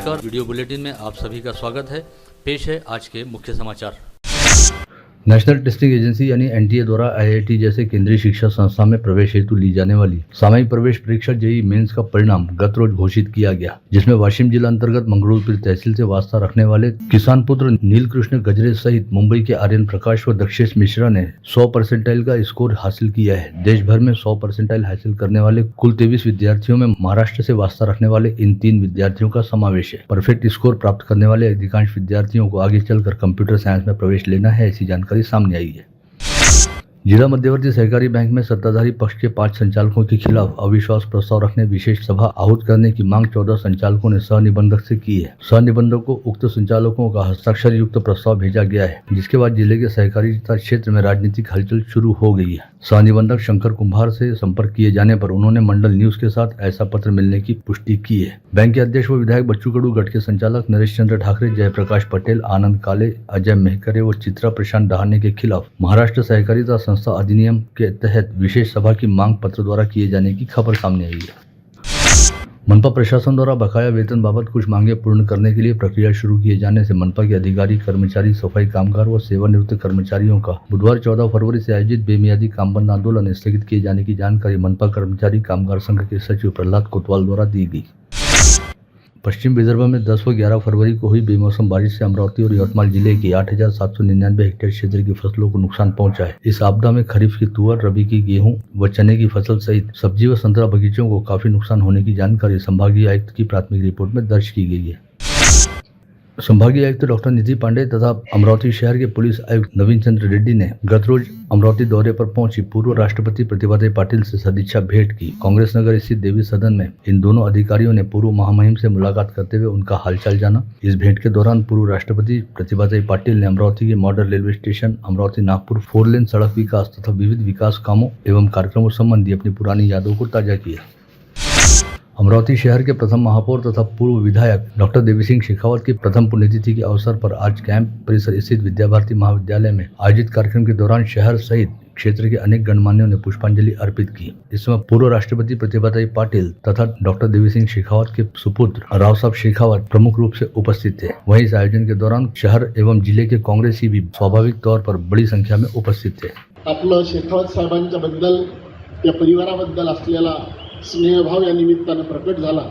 नमस्कार, video bulletin में आप सभी का स्वागत है। पेश है आज के मुख्य समाचार। नेशनल टेस्टिंग एजेंसी यानी एनटीए द्वारा आईआईटी जैसे केंद्रीय शिक्षा संस्थान में प्रवेश हेतु ली जाने वाली सामयिक प्रवेश परीक्षा जेईई मेंस का परिणाम गत रोज घोषित किया गया, जिसमें वाशिम जिला अंतर्गत मंगरूलपीर तहसील से वास्ता रखने वाले किसान पुत्र नीलकृष्ण गजरे सहित मुंबई के आर्यन प्रकाश व दक्षेश मिश्रा ने 100% का स्कोर हासिल किया है। देश भर में 100% हासिल करने वाले कुल 23 विद्यार्थियों में महाराष्ट्र से वास्ता रखने वाले इन 3 विद्यार्थियों का समावेश है। परफेक्ट स्कोर प्राप्त करने वाले अधिकांश विद्यार्थियों को आगे चलकर कंप्यूटर साइंस में प्रवेश लेना है, ऐसी जानकारी सामने आई है। जिला मध्यवर्ती सहकारी बैंक में सत्ताधारी पक्ष के 5 संचालकों के खिलाफ अविश्वास प्रस्ताव रखने विशेष सभा आहूत करने की मांग 14 संचालकों ने सहनिबंधक से की है। सहनिबंधक को उक्त संचालकों का हस्ताक्षर युक्त प्रस्ताव भेजा गया है, जिसके बाद जिले के सहकारिता क्षेत्र में राजनीतिक हलचल शुरू हो गई है। सहनिबंधक शंकर कुंभार से संपर्क किए जाने पर उन्होंने मंडल न्यूज के साथ ऐसा पत्र मिलने की पुष्टि की है। बैंक के अध्यक्ष व विधायक बच्चू कडू, गढ़ के संचालक नरेश चंद्र ठाकरे, जयप्रकाश पटेल, आनंद काले, अजय मेहकरे व चित्रा प्रशांत डहाने के खिलाफ महाराष्ट्र सहकारिता संस्था अधिनियम के तहत विशेष सभा की मांग पत्र द्वारा किए जाने की खबर सामने आई है। मनपा प्रशासन द्वारा बकाया वेतन बाबत कुछ मांगे पूर्ण करने के लिए प्रक्रिया शुरू किए जाने से मनपा के अधिकारी, कर्मचारी, सफाई कामगार व सेवानिवृत्त कर्मचारियों का बुधवार 14 फरवरी से आयोजित बेमियादी काम बंद आंदोलन स्थगित किए जाने की जानकारी मनपा कर्मचारी कामगार संघ के सचिव प्रहलाद कोतवाल द्वारा दी गई। पश्चिम विदर्भ में 10 व 11 फरवरी को हुई बेमौसम बारिश से अमरावती और यवतमाल जिले की 8,799 हेक्टेयर क्षेत्र की फसलों को नुकसान पहुंचा है। इस आपदा में खरीफ की तुअर, रबी की गेहूं व चने की फसल सहित सब्जी व संतरा बगीचों को काफी नुकसान होने की जानकारी संभागीय आयुक्त की प्राथमिक रिपोर्ट में दर्ज की गई है। संभागीय आयुक्त डॉक्टर निधि पांडे तथा अमरावती शहर के पुलिस आयुक्त नवीन चंद्र रेड्डी ने गत रोज अमरावती दौरे पर पहुंची पूर्व राष्ट्रपति प्रतिभादेवी पाटिल से सदिच्छा भेंट की। कांग्रेस नगर स्थित देवी सदन में इन दोनों अधिकारियों ने पूर्व महामहिम से मुलाकात करते हुए उनका हालचाल जाना। इस भेंट के दौरान पूर्व राष्ट्रपति प्रतिभादेवी पाटिल ने अमरावती के model railway station, Amravati Nagpur 4 लेन सड़क विकास तथा विविध विकास कामों एवं कार्यक्रमों संबंधी अपनी पुरानी यादों को ताजा किया। अमरावती शहर के प्रथम महापौर तथा पूर्व विधायक डॉक्टर देवी सिंह शेखावत की प्रथम पुण्यतिथि के अवसर पर आज कैंप परिसर स्थित विद्या भारती महाविद्यालय में आयोजित कार्यक्रम के दौरान शहर सहित क्षेत्र के अनेक गणमान्यों ने पुष्पांजलि अर्पित की। इसमें पूर्व राष्ट्रपति प्रतिभादेवी पाटिल तथा डॉक्टर देवी सिंह शेखावत के सुपुत्र राव साहब शेखावत प्रमुख रूप से उपस्थित थे। वहीं इस आयोजन के दौरान शहर एवं जिले के कांग्रेसी भी स्वाभाविक तौर पर बड़ी संख्या में उपस्थित थे। आपलं शेखावत साहेबांच्या बद्दल, या परिवाराबद्दल असलेला स्नेहभाव या निमित्तानं प्रकट झाला।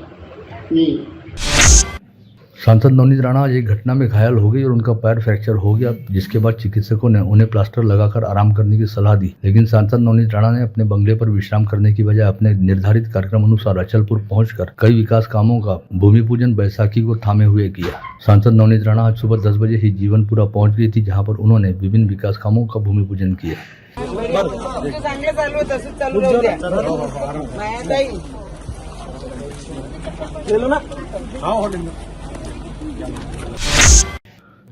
सांसद नवनीत राणा आज एक घटना में घायल हो गई और उनका पैर फ्रैक्चर हो गया, जिसके बाद चिकित्सकों ने उन्हें प्लास्टर लगाकर आराम करने की सलाह दी। लेकिन सांसद नवनीत राणा ने अपने बंगले पर विश्राम करने की बजाय अपने निर्धारित कार्यक्रम अनुसार अचलपुर पहुंचकर कई विकास कामों का भूमि पूजन बैसाखी को थामे हुए किया। सांसद नवनीत राणा आज सुबह 10 बजे ही जीवनपुरा पहुंच गई थी, जहाँ पर उन्होंने विभिन्न विकास कामों का भूमि पूजन किया।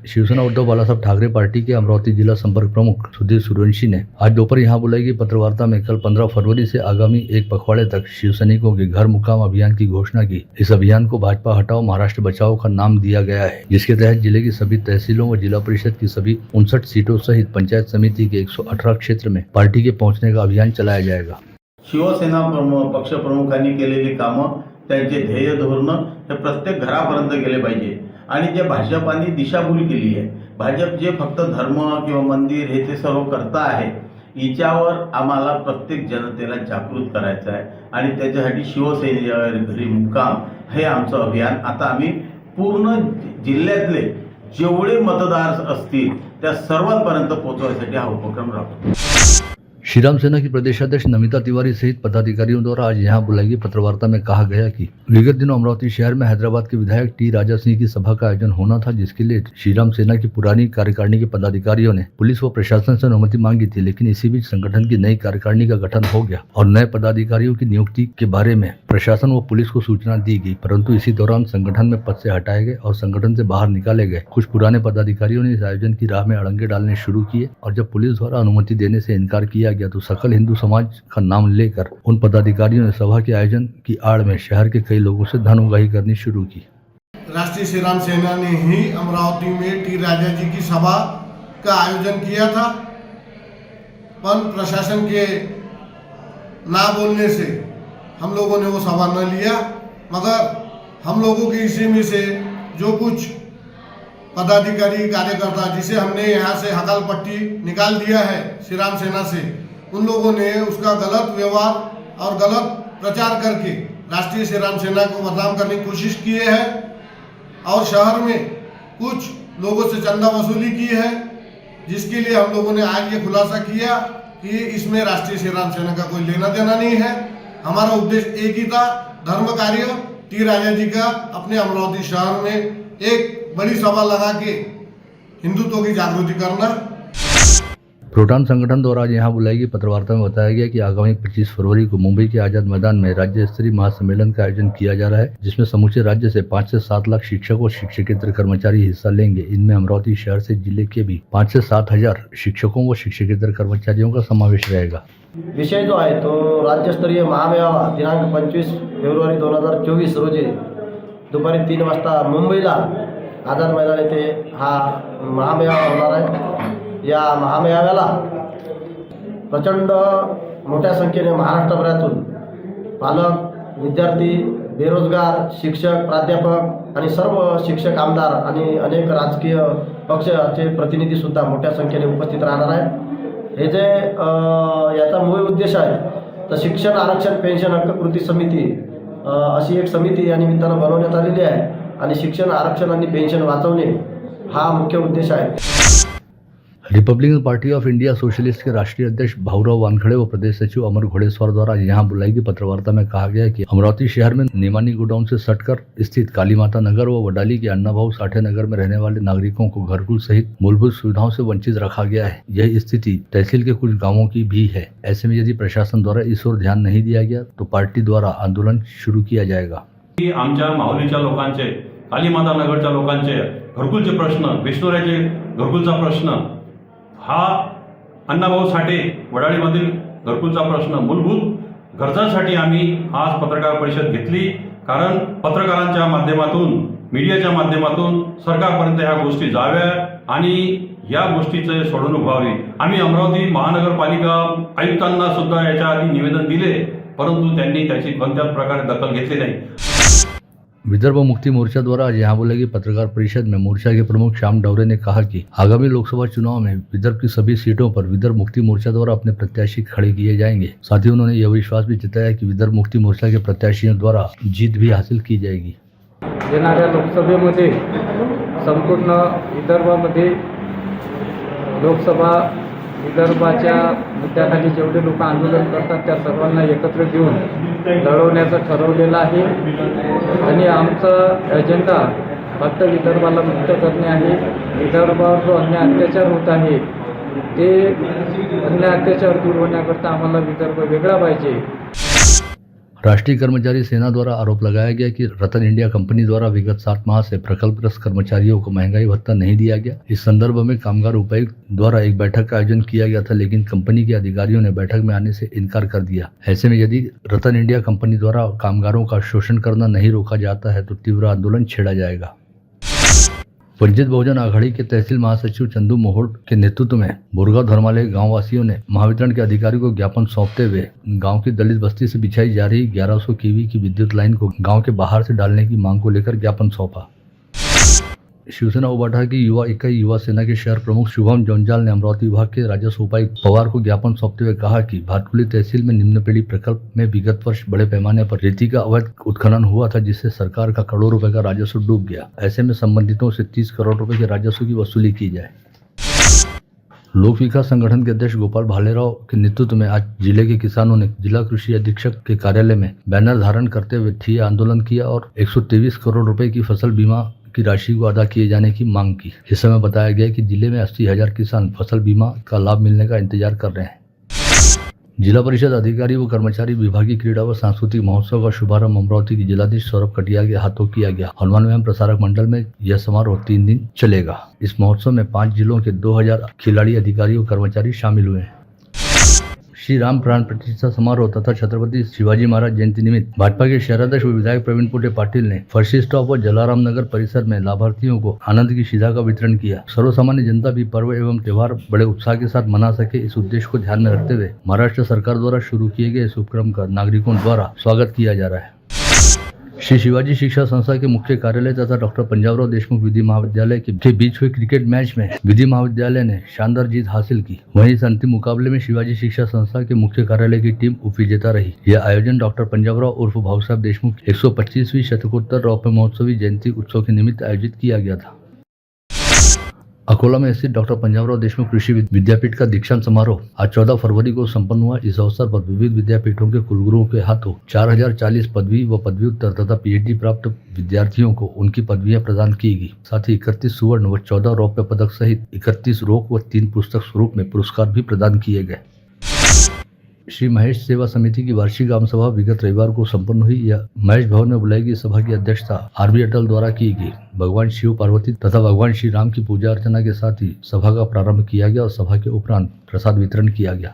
शिवसेना उद्धव बालासाहेब ठाकरे पार्टी के अमरावती जिला संपर्क प्रमुख सुधीर सूर्यवंशी ने आज दोपहर यहां बुलाई गई पत्रवार्ता में कल 15 फरवरी से आगामी एक पखवाड़े तक शिवसैनिकों के घर मुकाम अभियान की घोषणा की। इस अभियान को भाजपा हटाओ महाराष्ट्र बचाओ का नाम दिया गया है, जिसके तहत जिले की सभी तहसीलों व जिला परिषद की सभी 59 सीटों सहित पंचायत समिति के 118 क्षेत्र में पार्टी के पहुंचने का अभियान चलाया जाएगा। शिवसेना पक्ष प्रमुखांनी केलेली कामं, त्यांचे ध्येय धोरण हे प्रत्येक घरापर्यंत गेले पाहिजे आणि जे भाजपाने दिशाभूल केली आहे, भाजप जे फक्त धर्म किंवा मंदिर हे ते सर्व करता आहे, याच्यावर आम्हाला प्रत्येक जनतेला जागृत करायचं आहे आणि त्याच्यासाठी शिवसेनेच्या घरी मुक्काम हे आमचं अभियान आता आम्ही पूर्ण जिल्ह्यातले जेवढे मतदार असतील त्या सर्वांपर्यंत पोहोचवण्यासाठी हा उपक्रम राबवतो। श्रीराम सेना की प्रदेशाध्यक्ष नमिता तिवारी सहित पदाधिकारियों द्वारा आज यहां बुलाई गई पत्रवार्ता में कहा गया कि विगत दिनों अमरावती शहर में हैदराबाद के विधायक टी राजा सिंह की सभा का आयोजन होना था, जिसके लिए श्रीराम सेना की पुरानी कार्यकारिणी के पदाधिकारियों ने पुलिस व प्रशासन से अनुमति मांगी थी। लेकिन इसी बीच संगठन की नई कार्यकारिणी का गठन हो गया और नए पदाधिकारियों की नियुक्ति के बारे में प्रशासन व पुलिस को सूचना दी गई, परंतु इसी दौरान संगठन में पद से हटाए गए और संगठन से बाहर निकाले गए। कुछ पुराने पदाधिकारियों ने इस आयोजन की राह में अड़ंगे डालने शुरू किए और जब पुलिस द्वारा अनुमति देने से इनकार किया गया तो सकल हिंदू समाज का नाम लेकर उन पदाधिकारियों ने सभा के आयोजन की आड़ में शहर के कई लोगों से धन उगाही करनी शुरू की। राष्ट्रीय श्रीराम सेना ने ही अमरावती में टी राजा जी की सभा का आयोजन किया था, पर प्रशासन के ना बोलने से हम लोगों ने वो सभा न लिया, मगर हम लोगों के इसी में से जो कुछ पदाधिकारी कार्यकर्ता जिसे हमने यहाँ से हकल पट्टी निकाल दिया है श्री राम सेना से, उन लोगों ने उसका गलत व्यवहार और गलत प्रचार करके राष्ट्रीय श्री राम सेना को बदनाम करने की कोशिश किए हैं और शहर में कुछ लोगों से चंदा वसूली की है, जिसके लिए हम लोगों ने आज ये खुलासा किया कि इसमें राष्ट्रीय श्री राम सेना का कोई लेना देना नहीं है। हमारा उद्देश्य एक ही था, धर्म कार्य टी राजा जी का अपने अमरावती शहर में एक बड़ी सभा लगा के हिंदुत्व की जागृति करना। प्रोटॉन संगठन द्वारा आज यहाँ बुलाई गई पत्रवार्ता में बताया गया कि आगामी 25 फरवरी को मुंबई के आजाद मैदान में राज्य स्तरीय महासम्मेलन का आयोजन किया जा रहा है, जिसमें समूचे राज्य से 5 से 7 लाख शिक्षक और शिक्षकेतर कर्मचारी हिस्सा लेंगे। इनमें अमरावती शहर से जिले के भी 5 से 7 हजार शिक्षकों व शिक्षकेतर कर्मचारियों का समावेश रहेगा। विषय जो आहे तो राज्यस्तरीय महामेळावा दिनांक 25 फेब्रुवारी 2024 रोजी दुपारी 3 वाजता मुंबईला आझाद मैदान येथे हा महामेळावा होणार आहे। या महामेळाव्याला प्रचंड मोठ्या संख्येने महाराष्ट्रभरातून पालक, विद्यार्थी, बेरोजगार, शिक्षक, प्राध्यापक आणि सर्व शिक्षक, आमदार आणि अनेक राजकीय पक्षाचे प्रतिनिधी सुद्धा मोठ्या संख्येने उपस्थित राहणार आहेत। हे जे याचा मूळ उद्देश आहे तर शिक्षण आरक्षण पेन्शन हक्क कृती समिती अशी एक समिती या निमित्तानं बनवण्यात आलेली आहे आणि शिक्षण आरक्षण आणि पेन्शन वाचवणे हा मुख्य उद्देश आहे। Republican party of India socialist के राष्ट्रीय अध्यक्ष भाऊराव वानखड़े व प्रदेश सचिव अमर घोड़ेस्वर द्वारा यहाँ बुलाई गई पत्रवार्ता में कहा गया कि अमरावती शहर में नेमानी गोडाउन से सटकर स्थित काली माता नगर व वडाली के अन्ना भाऊ साठे नगर में रहने वाले नागरिकों को घरकुल सहित मूलभूत सुविधाओं से वंचित रखा गया है। यह स्थिति तहसील के कुछ गाँवों की भी है। ऐसे में यदि प्रशासन द्वारा इस ओर ध्यान नहीं दिया गया तो पार्टी द्वारा आंदोलन शुरू किया जाएगा। आमच्या माहुलीच्या लोकांचे, कालीमाता नगरच्या लोकांचे घरकुलचे प्रश्न, विष्णुराचे घरकुलचा प्रश्न, हा अण्णाभाऊ साठे वडाळीमधील घरकुलचा प्रश्न, मूलभूत गरजांसाठी आम्ही आज पत्रकार परिषद घेतली। कारण पत्रकारांच्या माध्यमातून, मीडियाच्या माध्यमातून सरकारपर्यंत ह्या गोष्टी जाव्या आणि या गोष्टीचे सोडवणूक व्हावी। आम्ही अमरावती महानगरपालिका आयुक्तांना सुद्धा याच्या आधी निवेदन दिले, परंतु त्यांनी त्याची कोणत्याच प्रकारे दखल घेतली नाही। विदर्भ मुक्ति मोर्चा द्वारा आज यहाँ बुलाई गई पत्रकार परिषद में मोर्चा के प्रमुख श्याम डवरे ने कहा कि आगामी लोकसभा चुनाव में विदर्भ की सभी सीटों पर विदर्भ मुक्ति मोर्चा द्वारा अपने प्रत्याशी खड़े किए जाएंगे। साथ ही उन्होंने यह विश्वास भी जताया कि विदर्भ मुक्ति मोर्चा के प्रत्याशियों द्वारा जीत भी हासिल की जाएगी। येणाऱ्या लोकसभेमध्ये संपूर्ण विदर्भामध्ये लोकसभा विदर्भाच्या मुद्द्याखाली जेवढे लोक आंदोलन करतात त्या सर्वांना एकत्र घेऊन लढवण्याचं ठरवलेलं आहे आणि आमचा एजेंडा फक्त विदर्भाला मुक्त करणे आहे। विदर्भावर जो अन्याय अत्याचार होत आहे ते अन्याय अत्याचार दूर होण्याकरता आम्हाला विदर्भ वेगळा पाहिजे। राष्ट्रीय कर्मचारी सेना द्वारा आरोप लगाया गया कि रतन इंडिया कंपनी द्वारा विगत 7 माह से प्रकल्पग्रस्त कर्मचारियों को महंगाई भत्ता नहीं दिया गया। इस संदर्भ में कामगार उपायुक्त द्वारा एक बैठक का आयोजन किया गया था, लेकिन कंपनी के अधिकारियों ने बैठक में आने से इनकार कर दिया। ऐसे में यदि रतन इंडिया कंपनी द्वारा कामगारों का शोषण करना नहीं रोका जाता है तो तीव्र आंदोलन छेड़ा जाएगा। वंचित बहुजन आघाड़ी के तहसील महासचिव चंदू मोहोड़ के नेतृत्व में बुरगांव धर्मालय गांव वासियों ने महावितरण के अधिकारी को ज्ञापन सौंपते हुए गांव की दलित बस्ती से बिछाई जा रही 1100 केवी की विद्युत लाइन को गांव के बाहर से डालने की मांग को लेकर ज्ञापन सौंपा। शिवसेना उबाटा की युवा इकाई युवा सेना के शहर प्रमुख शुभम जोंजाल ने अमरावती विभाग के राजस्व उपायुक्त पवार को ज्ञापन सौंपते हुए कहा कि भातकुली तहसील में निम्न पीढ़ी प्रकल्प में विगत वर्ष बड़े पैमाने पर रेती का अवैध उत्खनन हुआ था, जिससे सरकार का करोड़ों रुपए का राजस्व डूब गया। ऐसे में संबंधितों से 30 करोड़ रुपए के राजस्व की वसूली की जाए। लोक विकास संगठन के अध्यक्ष गोपाल भालेराव के नेतृत्व में आज जिले के किसानों ने जिला कृषि अधीक्षक के कार्यालय में बैनर धारण करते हुए ठिया आंदोलन किया और 123 करोड़ रुपए की फसल बीमा की राशि को अदा किए जाने की मांग की। इस समय बताया गया कि जिले में 80,000 किसान फसल बीमा का लाभ मिलने का इंतजार कर रहे हैं। जिला परिषद अधिकारी व कर्मचारी विभागीय क्रीड़ा व सांस्कृतिक महोत्सव का शुभारंभ अमरावती की जिलाधीश सौरभ कटिया के हाथों किया गया। हनुमान एवं प्रसारक मंडल में यह समारोह 3 दिन चलेगा। इस महोत्सव में 5 जिलों के 2000 खिलाड़ी, अधिकारी व कर्मचारी शामिल हुए हैं। श्री राम प्राण प्रतिष्ठा समारोह तथा छत्रपति शिवाजी महाराज जयंती निमित्त भाजपा के शहराध्यक्ष व विधायक प्रवीण पोटे पाटिल ने फर्शी स्टॉप व जलाराम नगर परिसर में लाभार्थियों को आनंद की शीधा का वितरण किया। सर्वसामान्य जनता भी पर्व एवं त्योहार बड़े उत्साह के साथ मना सके, इस उद्देश्य को ध्यान में रखते हुए महाराष्ट्र सरकार द्वारा शुरू किए गए इस उपक्रम का नागरिकों द्वारा स्वागत किया जा रहा है। श्री शिवाजी शिक्षा संस्था के मुख्य कार्यालय तथा डॉक्टर पंजाबराव देशमुख विधि महाविद्यालय के बीच हुए क्रिकेट मैच में विधि महाविद्यालय ने शानदार जीत हासिल की। वहीं इस अंतिम मुकाबले में शिवाजी शिक्षा संस्था के मुख्य कार्यालय की टीम उपविजेता रही। यह आयोजन डॉक्टर पंजाबराव उर्फ भाऊ साहब देशमुख 125वीं शतकोत्तर रौप्य महोत्सवी जयंती उत्सव के निमित्त आयोजित किया गया था। अकोला में स्थित डॉक्टर पंजाबराव देशमुख कृषि विद्यापीठ का दीक्षांत समारोह आज 14 फरवरी को संपन्न हुआ। इस अवसर पर विविध विद्यापीठों के कुलगुरुओं के हाथों 4040 पदवी व पदव्युत्तर तथा पीएचडी प्राप्त विद्यार्थियों को उनकी पदवियां प्रदान की गई। साथ ही 31 सुवर्ण व 14 रौप्य पदक सहित 31 रोक व 3 पुस्तक स्वरूप में पुरस्कार भी प्रदान किए गए। श्री महेश सेवा समिति की वार्षिक आम सभा विगत रविवार को संपन्न हुई। यह महेश भवन में बुलाई गई सभा की अध्यक्षता आरबी अटल द्वारा की गई। भगवान शिव पार्वती तथा भगवान श्री राम की पूजा अर्चना के साथ ही सभा का प्रारंभ किया गया और सभा के उपरांत प्रसाद वितरण किया गया।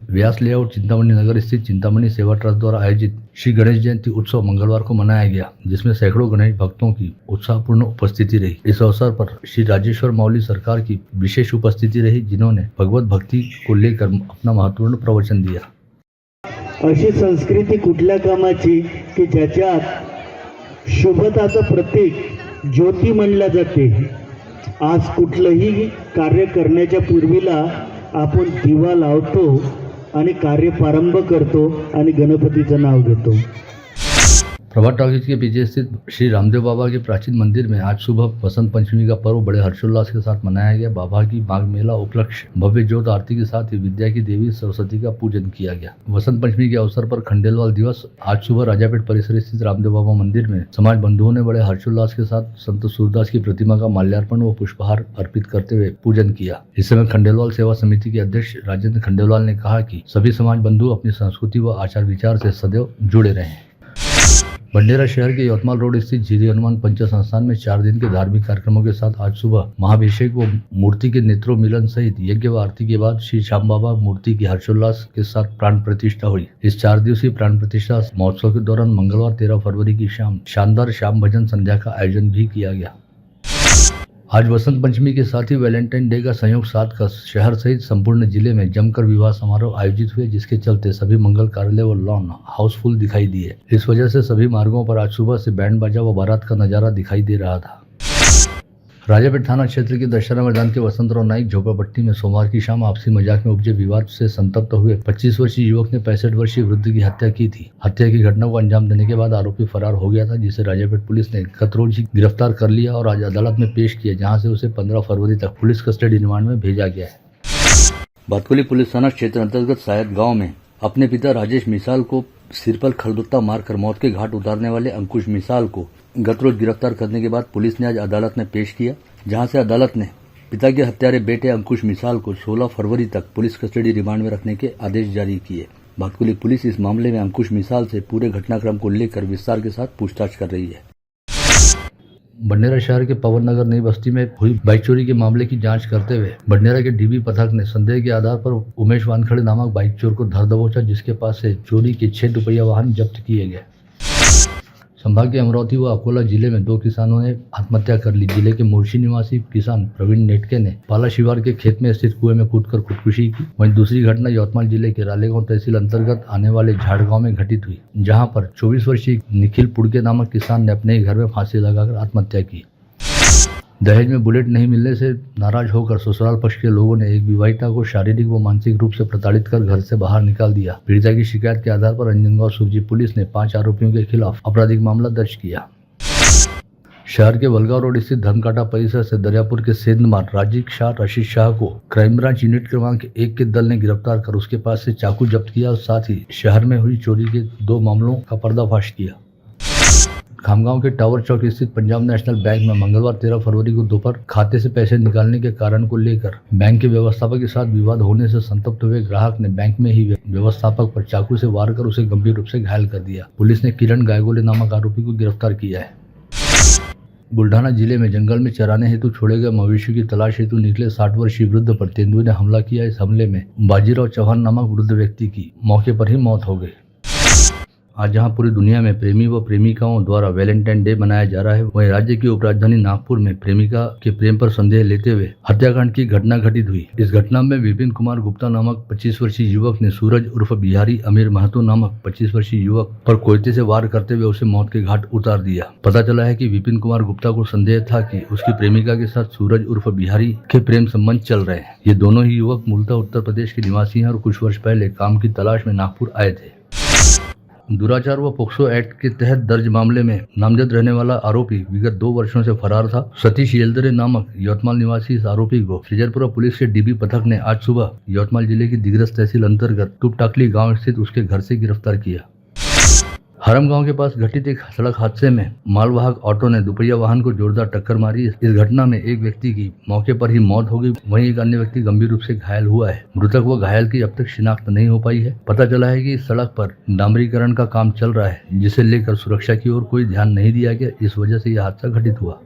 व्यास लेआउट चिंतामणि नगर स्थित चिंतामणि सेवा ट्रस्ट द्वारा आयोजित श्री गणेश जयंती उत्सव मंगलवार को मनाया गया, जिसमें सैकड़ों गणेश भक्तों की उत्साहपूर्ण उपस्थिति रही। इस अवसर पर श्री राजेश्वर मौली सरकार की विशेष उपस्थिति रही, जिन्होंने भगवत भक्ति को लेकर अपना महत्वपूर्ण प्रवचन दिया। अशी संस्कृती कुठल्या कामाची की ज्याच्यात शुभताचं प्रतीक ज्योती मानल्या जाते। आज कुठलंही कार्य करण्याच्या पूर्वीला आपण दिवा लावतो आणि कार्य प्रारंभ करतो आणि गणपतीचं नाव घेतो। प्रभात टॉकीज के पीछे स्थित श्री रामदेव बाबा के प्राचीन मंदिर में आज सुबह बसंत पंचमी का पर्व बड़े हर्षोल्लास के साथ मनाया गया। बाबा की माघ मेला उपलक्ष्य भव्य ज्योत आरती के साथ ही विद्या की देवी सरस्वती का पूजन किया गया। बसंत पंचमी के अवसर पर खंडेलवाल दिवस आज सुबह राजापेट परिसर स्थित रामदेव बाबा मंदिर में समाज बंधुओं ने बड़े हर्षोल्लास के साथ संत सूरदास की प्रतिमा का माल्यार्पण व पुष्पहार अर्पित करते हुए पूजन किया। इस समय खंडेलवाल सेवा समिति के अध्यक्ष राजेंद्र खंडेलवाल ने कहा कि सभी समाज बंधु अपनी संस्कृति व आचार विचार से सदैव जुड़े रहें। बंडेरा शहर के यवतमाल रोड स्थित श्री हनुमान पंच संस्थान में 4 दिन के धार्मिक कार्यक्रमों के साथ आज सुबह महाभिषेक व मूर्ति के नेत्रों मिलन सहित यज्ञ व आरती के बाद श्री श्याम बाबा मूर्ति की हर्षोल्लास के साथ प्राण प्रतिष्ठा हुई। इस 4 दिवसीय प्राण प्रतिष्ठा महोत्सव के दौरान मंगलवार 13 फरवरी की शाम शानदार श्याम भजन संध्या का आयोजन भी किया गया। आज वसंत पंचमी के साथ ही वैलेंटाइन डे का संयोग साथ का शहर सहित संपूर्ण जिले में जमकर विवाह समारोह आयोजित हुए, जिसके चलते सभी मंगल कार्यालय व लॉन हाउसफुल दिखाई दिए। इस वजह से सभी मार्गों पर आज सुबह से बैंड बाजा व बारात का नजारा दिखाई दे रहा था। राजापेट थाना क्षेत्र के दशहरा मैदान के वसंतराव नाइक झोपड़पट्टी में सोमवार की शाम आपसी मजाक में उपजे विवाद से संतप्त हुए 25 वर्षीय युवक ने 65 वर्षीय वृद्ध की हत्या की थी। हत्या की घटना को अंजाम देने के बाद आरोपी फरार हो गया था, जिसे राजापेट पुलिस ने गत रोज ही गिरफ्तार कर लिया और आज अदालत में पेश किया, जहाँ से उसे 15 फरवरी तक पुलिस कस्टडी रिमांड में भेजा गया है। बातकुली पुलिस थाना क्षेत्र अंतर्गत सायद गाँव में अपने पिता राजेश मिसाल को सिर पर खलबत्ता मारकर मौत के घाट उतारने वाले अंकुश मिसाल को गत रोज गिरफ्तार करने के बाद पुलिस ने आज अदालत में पेश किया, जहां से अदालत ने पिता के हत्यारे बेटे अंकुश मिसाल को 16 फरवरी तक पुलिस कस्टडी रिमांड में रखने के आदेश जारी किए। भातकुली पुलिस इस मामले में अंकुश मिसाल से पूरे घटनाक्रम को लेकर विस्तार के साथ पूछताछ कर रही है। बंडेरा शहर के पवन नगर नई बस्ती में हुई बाइक चोरी के मामले की जांच करते हुए बंडेरा के डीबी पथक ने संदेह के आधार पर उमेश वानखड़े नामक बाइक चोर को धर दबोचा, जिसके पास से चोरी के 6 दुपहिया वाहन जब्त किए गए। संभाग के अमरावती व अकोला जिले में 2 किसानों ने आत्महत्या कर ली। जिले के मोर्शी निवासी किसान प्रवीण नेटके ने पाला शिवार के खेत में स्थित कुएं में कूदकर खुदकुशी की। वहीं दूसरी घटना यवतमाल जिले के रालेगांव तहसील अंतर्गत आने वाले झाड़गांव में घटित हुई, जहां पर 24 वर्षीय निखिल पुड़के नामक किसान ने अपने ही घर में फांसी लगाकर आत्महत्या की। दहेज में बुलेट नहीं मिलने से नाराज होकर ससुराल पक्ष के लोगों ने एक विवाहिता को शारीरिक व मानसिक रूप से प्रताड़ित कर घर से बाहर निकाल दिया। पीड़िता की शिकायत के आधार पर अंजनगांव सुरजी पुलिस ने 5 आरोपियों के खिलाफ आपराधिक मामला दर्ज किया। शहर के वलगांव रोड स्थित धर्मकाटा परिसर से दरियापुर के सेंधमार राजीव शाह रशीद शाह को क्राइम ब्रांच यूनिट क्रमांक 1 के दल ने गिरफ्तार कर उसके पास से चाकू जब्त किया और साथ ही शहर में हुई चोरी के 2 मामलों का पर्दाफाश किया। खामगांव के टावर चौक स्थित पंजाब नेशनल बैंक में मंगलवार 13 फरवरी को दोपहर खाते से पैसे निकालने के कारण को लेकर बैंक के व्यवस्थापक के साथ विवाद होने से संतप्त हुए ग्राहक ने बैंक में ही व्यवस्थापक पर चाकू से वार कर उसे गंभीर रूप से घायल कर दिया। पुलिस ने किरण गायगोले नामक आरोपी को गिरफ्तार किया है। बुल्ढाना जिले में जंगल में चराने हेतु छोड़े गए मवेशियों की तलाश हेतु निकले 60 वर्षीय वृद्ध पर तेंदुए ने हमला किया। इस हमले में बाजीराव चौहान नामक वृद्ध व्यक्ति की मौके पर ही मौत हो गई। आज जहां पूरी दुनिया में प्रेमी व प्रेमिकाओं द्वारा वैलेंटाइन डे मनाया जा रहा है, वहीं राज्य की उपराजधानी नागपुर में प्रेमिका के प्रेम पर संदेह लेते हुए हत्याकांड की घटना घटित हुई। इस घटना में विपिन कुमार गुप्ता नामक 25 वर्षीय युवक ने सूरज उर्फ बिहारी अमीर महतो नामक 25 वर्षीय युवक पर कोयते से वार करते हुए उसे मौत के घाट उतार दिया। पता चला है कि विपिन कुमार गुप्ता को संदेह था कि उसकी प्रेमिका के साथ सूरज उर्फ बिहारी के प्रेम संबंध चल रहे हैं। ये दोनों ही युवक मूलतः उत्तर प्रदेश के निवासी हैं और कुछ वर्ष पहले काम की तलाश में नागपुर आए थे। दुराचार व पोक्सो एक्ट के तहत दर्ज मामले में नामजद रहने वाला आरोपी विगत 2 वर्षों से फरार था। सतीश येलदरे नामक यवतमाल निवासी इस आरोपी को श्रीजरपुरा पुलिस के डीबी पथक ने आज सुबह यवतमाल जिले की दिग्रस तहसील अंतर्गत टुपटाकली गांव स्थित उसके घर से गिरफ्तार किया। हरम गांव के पास घटित एक सड़क हादसे में मालवाहक ऑटो ने दुपहिया वाहन को जोरदार टक्कर मारी। इस घटना में एक व्यक्ति की मौके पर ही मौत हो गई, वहीं एक अन्य व्यक्ति गंभीर रूप से घायल हुआ है। मृतक व घायल की अब तक शिनाख्त नहीं हो पाई है। पता चला है कि इस सड़क पर डामरीकरण का काम चल रहा है, जिसे लेकर सुरक्षा की ओर कोई ध्यान नहीं दिया गया। इस वजह से यह हादसा घटित हुआ।